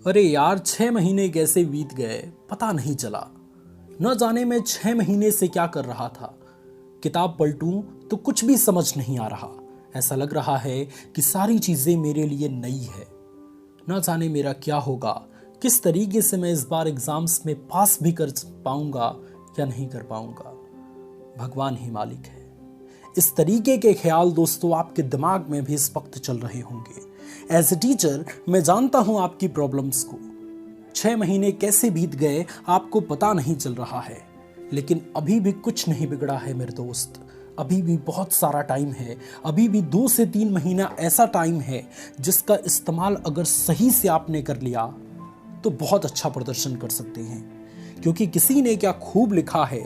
अरे यार, 6 महीने कैसे बीत गए पता नहीं चला। न जाने मैं 6 महीने से क्या कर रहा था। किताब पलटूं तो कुछ भी समझ नहीं आ रहा। ऐसा लग रहा है कि सारी चीजें मेरे लिए नई है। न जाने मेरा क्या होगा, किस तरीके से मैं इस बार एग्जाम्स में पास भी कर पाऊंगा या नहीं कर पाऊंगा। भगवान ही मालिक है। इस तरीके के ख्याल दोस्तों आपके दिमाग में भी इस वक्त चल रहे होंगे। एज ए टीचर मैं जानता हूं आपकी प्रॉब्लम्स को। 6 महीने कैसे बीत गए आपको पता नहीं चल रहा है, लेकिन अभी भी कुछ नहीं बिगड़ा है मेरे दोस्त। अभी भी बहुत सारा टाइम है। अभी भी 2 से 3 महीना ऐसा टाइम है जिसका इस्तेमाल अगर सही से आपने कर लिया तो बहुत अच्छा प्रदर्शन कर सकते हैं। क्योंकि किसी ने क्या खूब लिखा है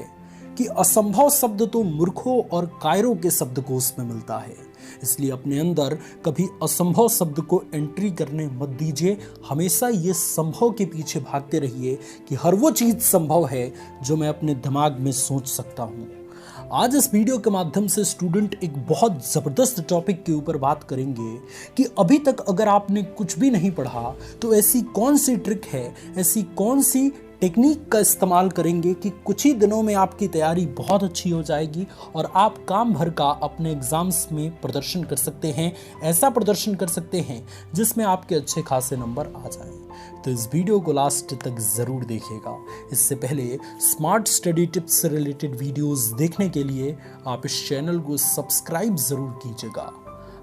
कि असंभव शब्द तो मूर्खों और कायरों के शब्दकोश में मिलता है। इसलिए अपने अंदर कभी असंभव शब्द को एंट्री करने मत दीजिए। हमेशा ये संभव के पीछे भागते रहिए कि हर वो चीज संभव है जो मैं अपने दिमाग में सोच सकता हूँ। आज इस वीडियो के माध्यम से स्टूडेंट एक बहुत जबरदस्त टॉपिक के ऊपर बात करेंगे कि अभी तक अगर आपने कुछ भी नहीं पढ़ा तो ऐसी कौन सी ट्रिक है, ऐसी कौन सी टेक्निक का इस्तेमाल करेंगे कि कुछ ही दिनों में आपकी तैयारी बहुत अच्छी हो जाएगी और आप काम भर का अपने एग्जाम्स में प्रदर्शन कर सकते हैं। ऐसा प्रदर्शन कर सकते हैं जिसमें आपके अच्छे खासे नंबर आ जाएं। तो इस वीडियो को लास्ट तक ज़रूर देखिएगा। इससे पहले स्मार्ट स्टडी टिप्स से रिलेटेड वीडियोस देखने के लिए आप इस चैनल को सब्सक्राइब ज़रूर कीजिएगा।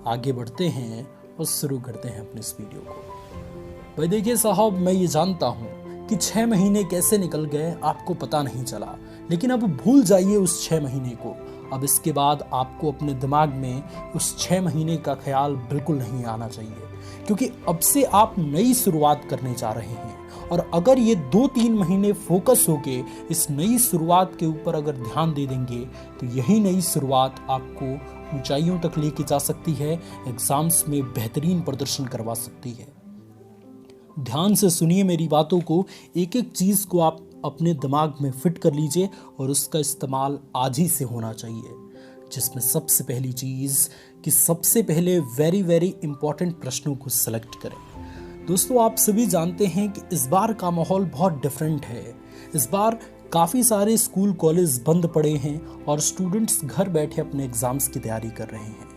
आगे बढ़ते हैं और शुरू करते हैं अपने इस वीडियो को। भाई देखिए साहब, मैं ये जानता हूँ कि 6 महीने कैसे निकल गए आपको पता नहीं चला, लेकिन अब भूल जाइए उस 6 महीने को। अब इसके बाद आपको अपने दिमाग में उस 6 महीने का ख्याल बिल्कुल नहीं आना चाहिए, क्योंकि अब से आप नई शुरुआत करने जा रहे हैं। और अगर ये 2-3 महीने फोकस होके इस नई शुरुआत के ऊपर अगर ध्यान दे देंगे तो यही नई शुरुआत आपको ऊंचाइयों तक लेके जा सकती है, एग्जाम्स में बेहतरीन प्रदर्शन करवा सकती है। ध्यान से सुनिए मेरी बातों को, एक एक चीज़ को आप अपने दिमाग में फिट कर लीजिए और उसका इस्तेमाल आज ही से होना चाहिए। जिसमें सबसे पहली चीज़ कि सबसे पहले वेरी वेरी इंपॉर्टेंट प्रश्नों को सिलेक्ट करें। दोस्तों आप सभी जानते हैं कि इस बार का माहौल बहुत डिफरेंट है। इस बार काफ़ी सारे स्कूल कॉलेज बंद पड़े हैं और स्टूडेंट्स घर बैठे अपने एग्ज़ाम्स की तैयारी कर रहे हैं।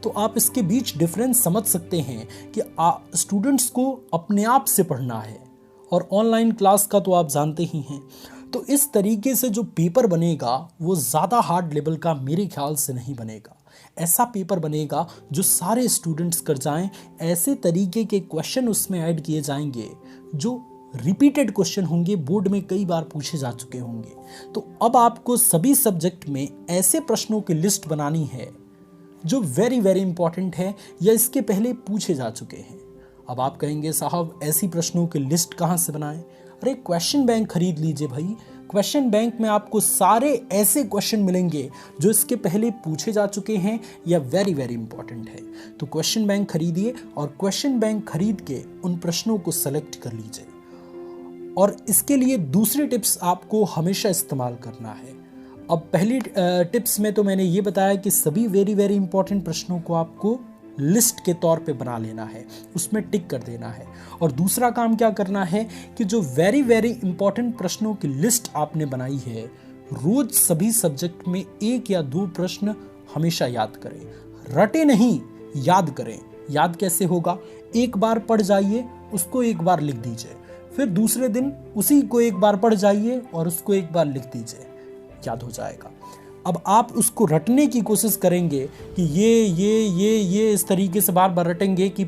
तो आप इसके बीच डिफरेंस समझ सकते हैं कि स्टूडेंट्स को अपने आप से पढ़ना है और ऑनलाइन क्लास का तो आप जानते ही हैं। तो इस तरीके से जो पेपर बनेगा वो ज़्यादा हार्ड लेवल का मेरे ख्याल से नहीं बनेगा। ऐसा पेपर बनेगा जो सारे स्टूडेंट्स कर जाएं। ऐसे तरीके के क्वेश्चन उसमें ऐड किए जाएंगे जो रिपीटेड क्वेश्चन होंगे, बोर्ड में कई बार पूछे जा चुके होंगे। तो अब आपको सभी सब्जेक्ट में ऐसे प्रश्नों की लिस्ट बनानी है जो वेरी वेरी इंपॉर्टेंट है या इसके पहले पूछे जा चुके हैं। अब आप कहेंगे साहब ऐसी प्रश्नों की लिस्ट कहाँ से बनाएं? अरे क्वेश्चन बैंक खरीद लीजिए भाई। क्वेश्चन बैंक में आपको सारे ऐसे क्वेश्चन मिलेंगे जो इसके पहले पूछे जा चुके हैं या वेरी वेरी इंपॉर्टेंट है। तो क्वेश्चन बैंक खरीदिए और क्वेश्चन बैंक खरीद के उन प्रश्नों को सेलेक्ट कर लीजिए। और इसके लिए दूसरी टिप्स आपको हमेशा इस्तेमाल करना है। अब पहली टिप्स में तो मैंने ये बताया कि सभी वेरी वेरी इंपॉर्टेंट प्रश्नों को आपको लिस्ट के तौर पे बना लेना है, उसमें टिक कर देना है। और दूसरा काम क्या करना है कि जो वेरी वेरी इंपॉर्टेंट प्रश्नों की लिस्ट आपने बनाई है, रोज सभी सब्जेक्ट में 1 या 2 प्रश्न हमेशा याद करें। रटे नहीं, याद करें। याद कैसे होगा? एक बार पढ़ जाइए, उसको एक बार लिख दीजिए, फिर दूसरे दिन उसी को एक बार पढ़ जाइए और उसको एक बार लिख दीजिए, याद हो जाएगा। अब आप उसको रटने की कोशिश करेंगे कि ये इस तरीके से बार बार रटेंगे कि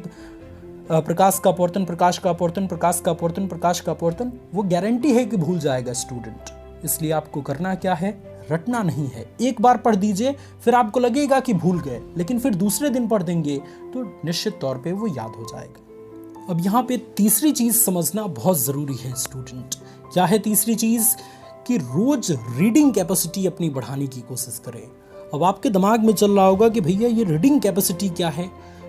प्रकाश का अपवर्तन, प्रकाश का अपवर्तन, प्रकाश का अपवर्तन, प्रकाश का अपवर्तन, वो गारंटी है कि भूल जाएगा स्टूडेंट। इसलिए आपको करना क्या है? रटना नहीं है। एक बार पढ़ दीजिए, फिर आपको लगेगा कि भूल गए, लेकिन फिर दूसरे दिन पढ़ देंगे तो निश्चित तौर पे वो याद हो जाएगा। अब यहाँ पे तीसरी चीज समझना बहुत जरूरी है स्टूडेंट। क्या है तीसरी चीज? कि रोज रीडिंग कैपेसिटी अपनी बढ़ाने की कोशिश करें। अब आपके दिमाग में चल रहा होगा कि भैया ये रीडिंग कैपेसिटी क्या है?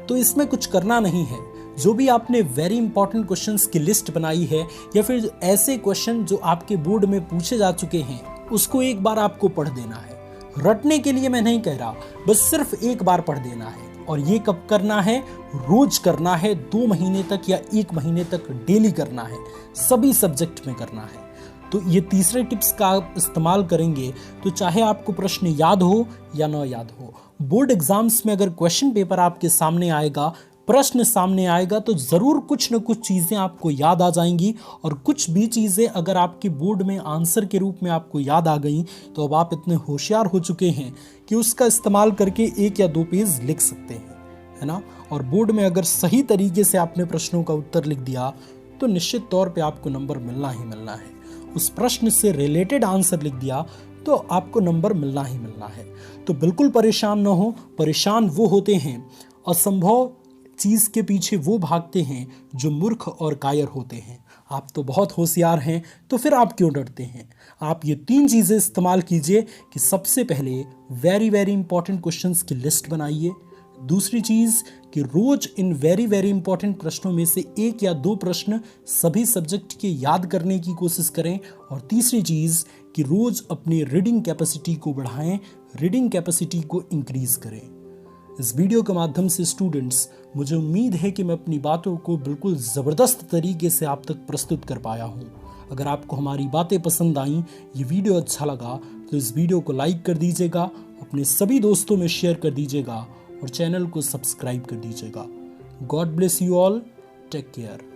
तो इसमें कुछ करना नहीं है। जो भी आपने वेरी इंपॉर्टेंट क्वेश्चंस की लिस्ट बनाई है या फिर ऐसे क्वेश्चन जो आपके बोर्ड में पूछे जा चुके हैं, उसको एक बार आपको पढ़ देना है। रटने के लिए मैं नहीं कह रहा, बस सिर्फ एक बार पढ़ देना है और ये कब करना है? रोज करना है, 2 महीने तक या 1 महीने तक डेली करना है, सभी सब्जेक्ट में करना है। तो ये तीसरे टिप्स का आप इस्तेमाल करेंगे तो चाहे आपको प्रश्न याद हो या ना याद हो, बोर्ड एग्जाम्स में अगर क्वेश्चन पेपर आपके सामने आएगा, प्रश्न सामने आएगा, तो ज़रूर कुछ न कुछ चीज़ें आपको याद आ जाएंगी। और कुछ भी चीज़ें अगर आपके बोर्ड में आंसर के रूप में आपको याद आ गई तो अब आप इतने होशियार हो चुके हैं कि उसका इस्तेमाल करके 1 या 2 पेज लिख सकते हैं, है ना। और बोर्ड में अगर सही तरीके से आपने प्रश्नों का उत्तर लिख दिया तो निश्चित तौर पे आपको नंबर मिलना ही मिलना है। उस प्रश्न से रिलेटेड आंसर लिख दिया तो आपको नंबर मिलना ही मिलना है। तो बिल्कुल परेशान ना हो। परेशान वो होते हैं, असंभव चीज के पीछे वो भागते हैं जो मूर्ख और कायर होते हैं। आप तो बहुत होशियार हैं, तो फिर आप क्यों डरते हैं? आप ये 3 चीजें इस्तेमाल कीजिए कि सबसे पहले वेरी वेरी इंपॉर्टेंट क्वेश्चंस की लिस्ट बनाइए। दूसरी चीज कि रोज इन वेरी वेरी इंपॉर्टेंट प्रश्नों में से 1 या 2 प्रश्न सभी सब्जेक्ट के याद करने की कोशिश करें। और तीसरी चीज कि रोज अपनी रीडिंग कैपेसिटी को बढ़ाएं, रीडिंग कैपेसिटी को इंक्रीज करें। इस वीडियो के माध्यम से स्टूडेंट्स, मुझे उम्मीद है कि मैं अपनी बातों को बिल्कुल ज़बरदस्त तरीके से आप तक प्रस्तुत कर पाया हूँ। अगर आपको हमारी बातें पसंद आईं, ये वीडियो अच्छा लगा तो इस वीडियो को लाइक कर दीजिएगा, अपने सभी दोस्तों में शेयर कर दीजिएगा और चैनल को सब्सक्राइब कर दीजिएगा। God bless you all, take care.